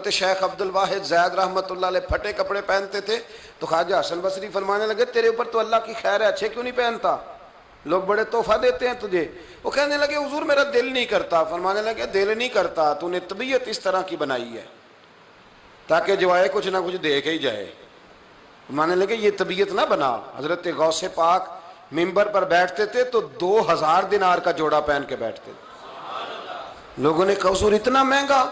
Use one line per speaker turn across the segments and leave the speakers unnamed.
حضرت شیخ عبد الواحد زید رحمۃ اللہ علیہ پھٹے کپڑے پہنتے تھے تو خواجہ حسن بصری فرمانے لگے تیرے اوپر تو اللہ کی خیر ہے، اچھے کیوں نہیں پہنتا، لوگ بڑے تحفہ دیتے ہیں تجھے۔ وہ کہنے لگے حضور میرا دل نہیں کرتا۔ فرمانے لگے دل نہیں کرتا، تو نے طبیعت اس طرح کی بنائی ہے تاکہ جو آئے کچھ نہ کچھ دے کے ہی جائے۔ فرمانے لگے یہ طبیعت نہ بنا۔ حضرت غوث پاک ممبر پر بیٹھتے تھے تو 2000 دینار کا جوڑا پہن کے بیٹھتے تھے۔ لوگوں نے کہا حضور اتنا مہنگا،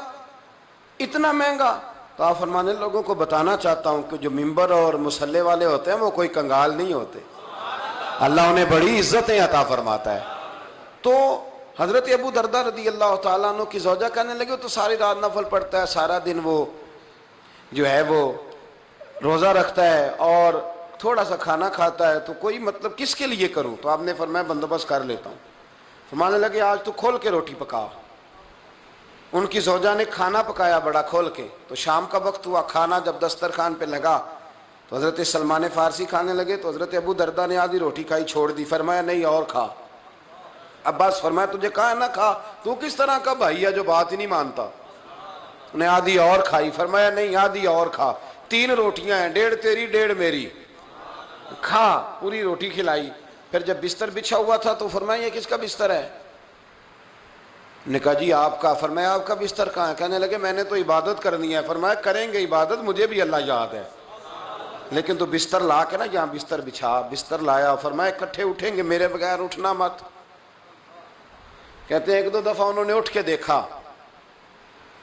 اتنا مہنگا؟ تو آپ فرمانے لوگوں کو بتانا چاہتا ہوں کہ جو ممبر اور مصلے والے ہوتے ہیں وہ کوئی کنگال نہیں ہوتے، اللہ انہیں بڑی عزتیں عطا فرماتا ہے۔ تو حضرت ابو دردہ رضی اللہ تعالیٰ عنہ کی زوجہ کہنے لگے وہ تو ساری رات نفل پڑھتا ہے، سارا دن وہ جو ہے وہ روزہ رکھتا ہے اور تھوڑا سا کھانا کھاتا ہے، تو کوئی مطلب کس کے لیے کروں؟ تو آپ نے فرمایا بندوبست کر لیتا ہوں۔ فرمانے لگے آج تو کھول کے روٹی پکا۔ ان کی زوجہ نے کھانا پکایا بڑا کھول کے۔ تو شام کا وقت ہوا، کھانا جب دسترخوان پہ لگا تو حضرت سلمان فارسی کھانے لگے تو حضرت ابو دردہ نے آدھی روٹی کھائی چھوڑ دی۔ فرمایا نہیں اور کھا۔ عباس فرمایا تجھے کہا نہ کھا، تو کس طرح کا بھائی ہے جو بات ہی نہیں مانتا؟ انہیں آدھی اور کھائی۔ فرمایا نہیں آدھی اور کھا، 3 روٹیاں ہیں، 1.5 تیری 1.5 میری، کھا۔ پوری روٹی کھلائی۔ پھر جب بستر بچھا ہوا تھا تو فرمایا یہ کس کا بستر ہے؟ نے کہا جی آپ کا۔ فرمایا آپ کا بستر کہاں ہے؟ کہنے لگے میں نے تو عبادت کرنی ہے۔ فرمایا کریں گے عبادت، مجھے بھی اللہ یاد ہے، لیکن تو بستر لا کے نا یہاں بستر بچھا۔ بستر لایا، فرمایا اکٹھے اٹھیں گے، میرے بغیر اٹھنا مت۔ کہتے ہیں 1-2 دفعہ انہوں نے اٹھ کے دیکھا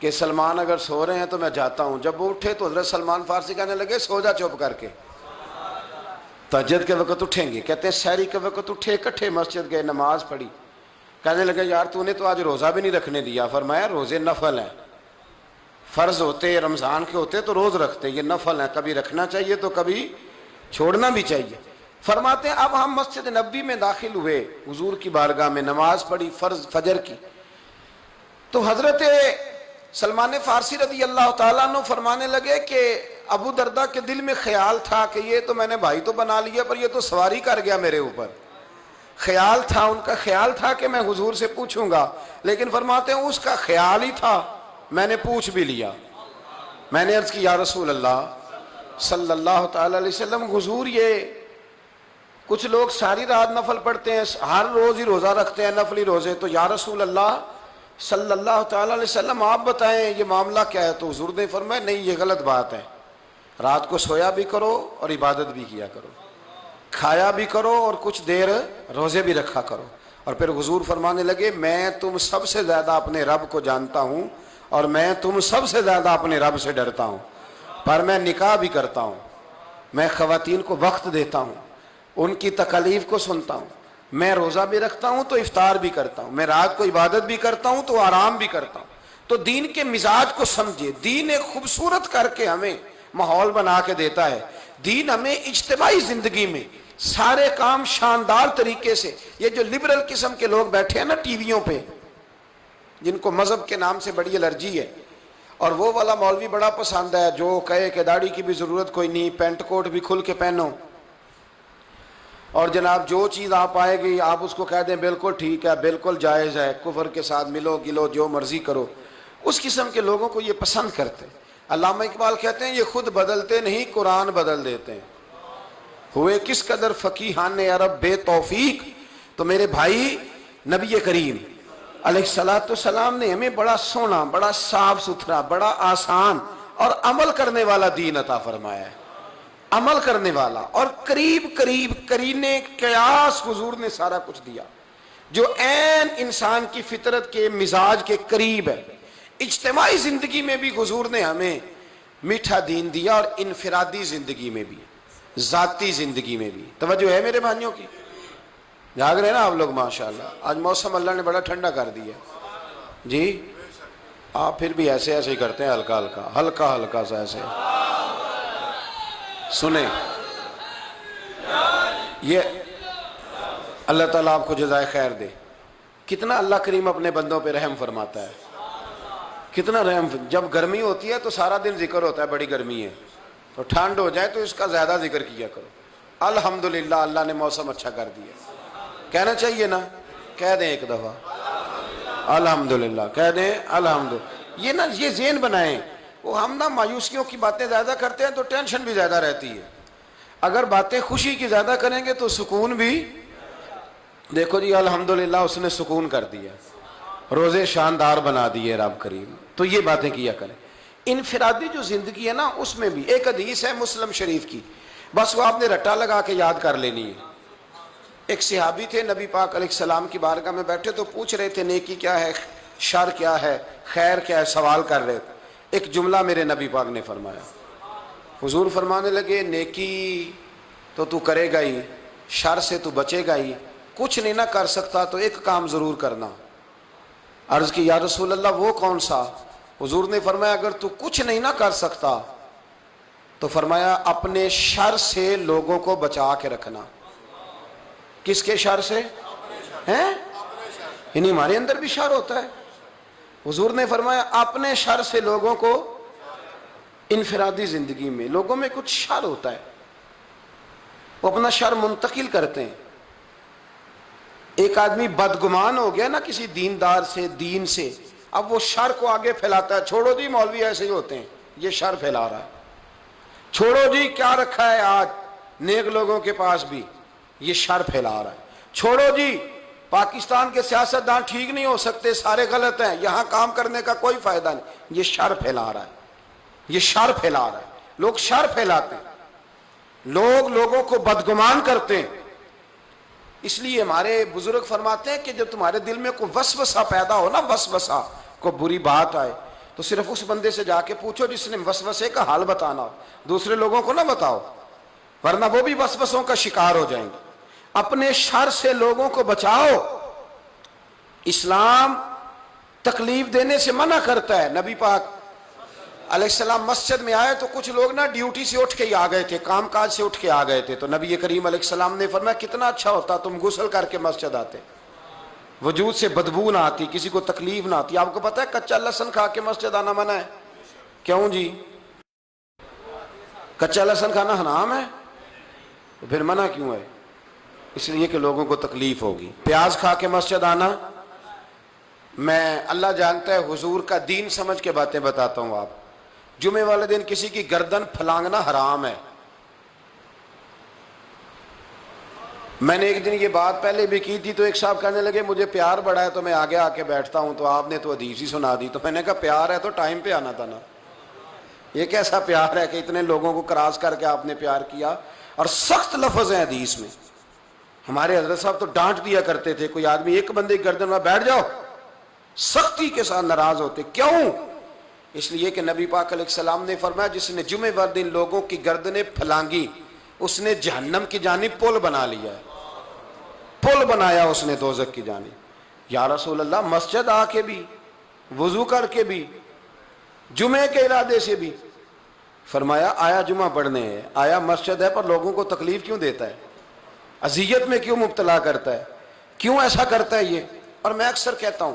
کہ سلمان اگر سو رہے ہیں تو میں جاتا ہوں۔ جب وہ اٹھے تو حضرت سلمان فارسی کہنے لگے سو جا چپ کر کے، تہجد کے وقت اٹھیں گے۔ کہتے ہیں سحری کے وقت اٹھے، اکٹھے مسجد گئے، نماز پڑھی۔ کہنے لگے یار تو نے تو آج روزہ بھی نہیں رکھنے دیا۔ فرمایا روزے نفل ہیں، فرض ہوتے رمضان کے ہوتے تو روز رکھتے، یہ نفل ہیں، کبھی رکھنا چاہیے تو کبھی چھوڑنا بھی چاہیے۔ فرماتے ہیں اب ہم مسجد نبوی میں داخل ہوئے، حضور کی بارگاہ میں نماز پڑھی فرض فجر کی۔ تو حضرت سلمان فارسی رضی اللہ تعالیٰ عنہ فرمانے لگے کہ ابو دردہ کے دل میں خیال تھا کہ یہ تو میں نے بھائی تو بنا لیا پر یہ تو سواری کر گیا میرے اوپر۔ خیال تھا، ان کا خیال تھا کہ میں حضور سے پوچھوں گا، لیکن فرماتے ہیں اس کا خیال ہی تھا، میں نے پوچھ بھی لیا۔ میں نے عرض کی یا رسول اللہ صلی اللہ تعالی علیہ وسلم حضور یہ کچھ لوگ ساری رات نفل پڑھتے ہیں، ہر روز ہی روزہ رکھتے ہیں نفلی روزے، تو یا رسول اللہ صلی اللہ تعالی علیہ وسلم آپ بتائیں یہ معاملہ کیا ہے؟ تو حضور نے فرمایا نہیں یہ غلط بات ہے، رات کو سویا بھی کرو اور عبادت بھی کیا کرو، کھایا بھی کرو اور کچھ دیر روزے بھی رکھا کرو۔ اور پھر حضور فرمانے لگے میں تم سب سے زیادہ اپنے رب کو جانتا ہوں اور میں تم سب سے زیادہ اپنے رب سے ڈرتا ہوں، پر میں نکاح بھی کرتا ہوں، میں خواتین کو وقت دیتا ہوں، ان کی تکالیف کو سنتا ہوں، میں روزہ بھی رکھتا ہوں تو افطار بھی کرتا ہوں، میں رات کو عبادت بھی کرتا ہوں تو آرام بھی کرتا ہوں۔ تو دین کے مزاج کو سمجھے، دین ایک خوبصورت کر کے ہمیں ماحول بنا کے دیتا ہے۔ دین ہمیں اجتماعی زندگی میں سارے کام شاندار طریقے سے، یہ جو لبرل قسم کے لوگ بیٹھے ہیں نا ٹی ویوں پہ، جن کو مذہب کے نام سے بڑی الرجی ہے، اور وہ والا مولوی بڑا پسند ہے جو کہے کہ داڑھی کی بھی ضرورت کوئی نہیں، پینٹ کوٹ بھی کھل کے پہنو، اور جناب جو چیز آپ آئے گی آپ اس کو کہہ دیں بالکل ٹھیک ہے، بالکل جائز ہے، کفر کے ساتھ ملو گلو جو مرضی کرو، اس قسم کے لوگوں کو یہ پسند کرتے ہیں۔ علامہ اقبال کہتے ہیں یہ خود بدلتے نہیں قرآن بدل دیتے ہیں، ہوئے کس قدر فقیہان عرب بے توفیق۔ تو میرے بھائی نبی کریم علیہ السلام نے ہمیں بڑا سونا، بڑا صاف ستھرا، بڑا آسان اور عمل کرنے والا دین عطا فرمایا ہے، عمل کرنے والا، اور قریب قریب قرینے قیاس حضور نے سارا کچھ دیا جو عین انسان کی فطرت کے مزاج کے قریب ہے۔ اجتماعی زندگی میں بھی حضور نے ہمیں میٹھا دین دیا اور انفرادی زندگی میں بھی، ذاتی زندگی میں بھی۔ توجہ ہے میرے بھائیوں کی؟ جاگ رہے ہیں نا آپ لوگ ماشاءاللہ؟ آج موسم اللہ نے بڑا ٹھنڈا کر دیا جی، آپ پھر بھی ایسے ایسے ہی کرتے ہیں، ہلکا ہلکا ہلکا ہلکا سا ایسے سنیں۔ یہ اللہ تعالیٰ آپ کو جزائے خیر دے۔ کتنا اللہ کریم اپنے بندوں پہ رحم فرماتا ہے، کتنا رحم۔ جب گرمی ہوتی ہے تو سارا دن ذکر ہوتا ہے بڑی گرمی ہے، تو ٹھنڈ ہو جائے تو اس کا زیادہ ذکر کیا کرو۔ الحمدللہ اللہ نے موسم اچھا کر دیا، کہنا چاہیے نا؟ کہہ دیں ایک دفعہ الحمدللہ، کہہ دیں الحمدللہ۔ یہ نا یہ ذہن بنائیں وہ ہم نا مایوسیوں کی باتیں زیادہ کرتے ہیں تو ٹینشن بھی زیادہ رہتی ہے، اگر باتیں خوشی کی زیادہ کریں گے تو سکون بھی. دیکھو جی الحمدللہ اس نے سکون کر دیا، روزے شاندار بنا دیے رب کریم. تو یہ باتیں کیا کریں. انفرادی جو زندگی ہے نا اس میں بھی ایک حدیث ہے مسلم شریف کی، بس وہ آپ نے رٹا لگا کے یاد کر لینی ہے. ایک صحابی تھے نبی پاک علیہ السلام کی بارگاہ میں بیٹھے تو پوچھ رہے تھے نیکی کیا ہے، شر کیا ہے، خیر کیا ہے، سوال کر رہے تھے. ایک جملہ میرے نبی پاک نے فرمایا. حضور فرمانے لگے نیکی تو تو کرے گا ہی، شر سے تو بچے گا ہی، کچھ نہیں نہ کر سکتا تو ایک کام ضرور کرنا. عرض کی یا رسول اللہ وہ کون سا؟ حضور نے فرمایا اگر تو کچھ نہیں نہ کر سکتا تو فرمایا اپنے شر سے لوگوں کو بچا کے رکھنا. کس کے شر سے ہیں؟ یعنی ہمارے اندر بھی شر ہوتا ہے. حضور نے فرمایا اپنے شر سے لوگوں کو، انفرادی زندگی میں لوگوں میں کچھ شر ہوتا ہے، وہ اپنا شر منتقل کرتے ہیں. ایک آدمی بدگمان ہو گیا نا کسی دیندار سے، دین سے، اب وہ شر کو آگے پھیلاتا ہے. چھوڑو جی مولوی ایسے ہی ہوتے ہیں، یہ شر پھیلا رہا ہے. چھوڑو جی کیا رکھا ہے آج نیک لوگوں کے پاس بھی، یہ شر پھیلا رہا ہے. چھوڑو جی پاکستان کے سیاستدان ٹھیک نہیں ہو سکتے، سارے غلط ہیں، یہاں کام کرنے کا کوئی فائدہ نہیں، یہ شر پھیلا رہا ہے. یہ شر پھیلا رہا ہے. لوگ شر پھیلاتے ہیں، لوگ لوگوں کو بدگمان کرتے ہیں. اس لیے ہمارے بزرگ فرماتے ہیں کہ جب تمہارے دل میں کوئی وسوسہ پیدا ہو نا، وسوسہ کوئی بری بات آئے تو صرف اس بندے سے جا کے پوچھو جس نے وسوسے کا حال بتانا ہو، دوسرے لوگوں کو نہ بتاؤ ورنہ وہ بھی وسوسوں کا شکار ہو جائیں گے. اپنے شر سے لوگوں کو بچاؤ. اسلام تکلیف دینے سے منع کرتا ہے. نبی پاک علیہ السلام مسجد میں آئے تو کچھ لوگ نا ڈیوٹی سے اٹھ کے ہی آ گئے تھے، کام کاج سے اٹھ کے آ گئے تھے. تو نبی کریم علیہ السلام نے فرمایا کتنا اچھا ہوتا تم غسل کر کے مسجد آتے، وجود سے بدبو نہ آتی، کسی کو تکلیف نہ آتی. آپ کو پتہ ہے کچا لہسن کھا کے مسجد آنا منع ہے. کیوں جی؟ کچا لہسن کھانا حرام ہے، تو پھر منع کیوں ہے؟ اس لیے کہ لوگوں کو تکلیف ہوگی. پیاز کھا کے مسجد آنا، میں اللہ جانتا ہے حضور کا دین سمجھ کے باتیں بتاتا ہوں. آپ جمعے والے دن کسی کی گردن پھلانگنا حرام ہے. میں نے ایک دن یہ بات پہلے بھی کی تھی تو ایک صاحب کہنے لگے مجھے پیار بڑا ہے تو میں آگے آ کے بیٹھتا ہوں، تو آپ نے تو حدیث ہی سنا دی. تو میں نے کہا پیار ہے تو ٹائم پہ آنا تھا نا. یہ کیسا پیار ہے کہ اتنے لوگوں کو کراس کر کے آپ نے پیار کیا؟ اور سخت لفظ ہیں حدیث میں. ہمارے حضرت صاحب تو ڈانٹ دیا کرتے تھے، کوئی آدمی ایک بندے کی گردن میں بیٹھ جاؤ سختی کے ساتھ ناراض ہوتے. کیوں؟ اس لیے کہ نبی پاک علیہ السلام نے فرمایا جس نے جمعے بر دن لوگوں کی گردنیں پھلانگی اس نے جہنم کی جانب پل بنا لیا ہے، پل بنایا اس نے دوزخ کی جانب. یا رسول اللہ مسجد آ کے بھی، وضو کر کے بھی، جمعے کے ارادے سے بھی. فرمایا آیا جمعہ پڑھنے ہے، آیا مسجد ہے، پر لوگوں کو تکلیف کیوں دیتا ہے، اذیت میں کیوں مبتلا کرتا ہے، کیوں ایسا کرتا ہے یہ؟ اور میں اکثر کہتا ہوں،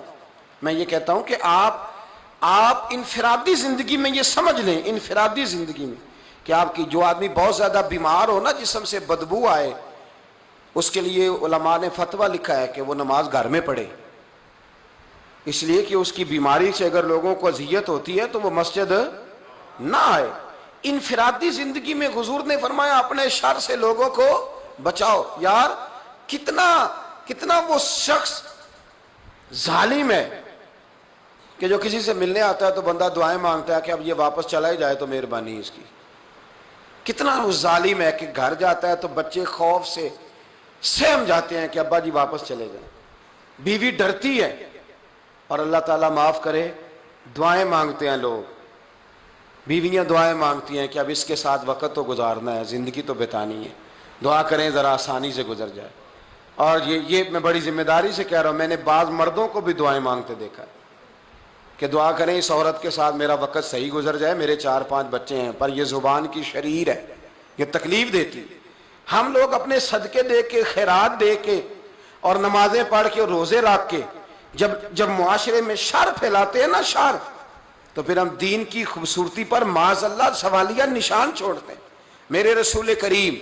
میں یہ کہتا ہوں کہ آپ انفرادی زندگی میں یہ سمجھ لیں، انفرادی زندگی میں کہ آپ کی جو آدمی بہت زیادہ بیمار ہو نا، جسم سے بدبو آئے، اس کے لیے علماء نے فتویٰ لکھا ہے کہ وہ نماز گھر میں پڑھے. اس لیے کہ اس کی بیماری سے اگر لوگوں کو اذیت ہوتی ہے تو وہ مسجد نہ آئے. انفرادی زندگی میں حضور نے فرمایا اپنے شر سے لوگوں کو بچاؤ. یار کتنا وہ شخص ظالم ہے کہ جو کسی سے ملنے آتا ہے تو بندہ دعائیں مانگتا ہے کہ اب یہ واپس چلا ہی جائے تو مہربانی اس کی. کتنا وہ ظالم ہے کہ گھر جاتا ہے تو بچے خوف سے سہم جاتے ہیں کہ ابا جی واپس چلے جائیں. بیوی ڈرتی ہے اور اللہ تعالیٰ معاف کرے دعائیں مانگتے ہیں لوگ، بیویاں دعائیں مانگتی ہیں کہ اب اس کے ساتھ وقت تو گزارنا ہے، زندگی تو بتانی ہے، دعا کریں ذرا آسانی سے گزر جائے. اور یہ میں بڑی ذمہ داری سے کہہ رہا ہوں، میں نے بعض مردوں کو بھی دعائیں مانگتے دیکھا ہے کہ دعا کریں اس عورت کے ساتھ میرا وقت صحیح گزر جائے، میرے 4-5 بچے ہیں، پر یہ زبان کی شریر ہے، یہ تکلیف دیتی. ہم لوگ اپنے صدقے دے کے، خیرات دے کے اور نمازیں پڑھ کے اور روزے رکھ کے جب معاشرے میں شر پھیلاتے ہیں نا، شر، تو پھر ہم دین کی خوبصورتی پر معاذ اللہ سوالیہ نشان چھوڑتے ہیں. میرے رسول کریم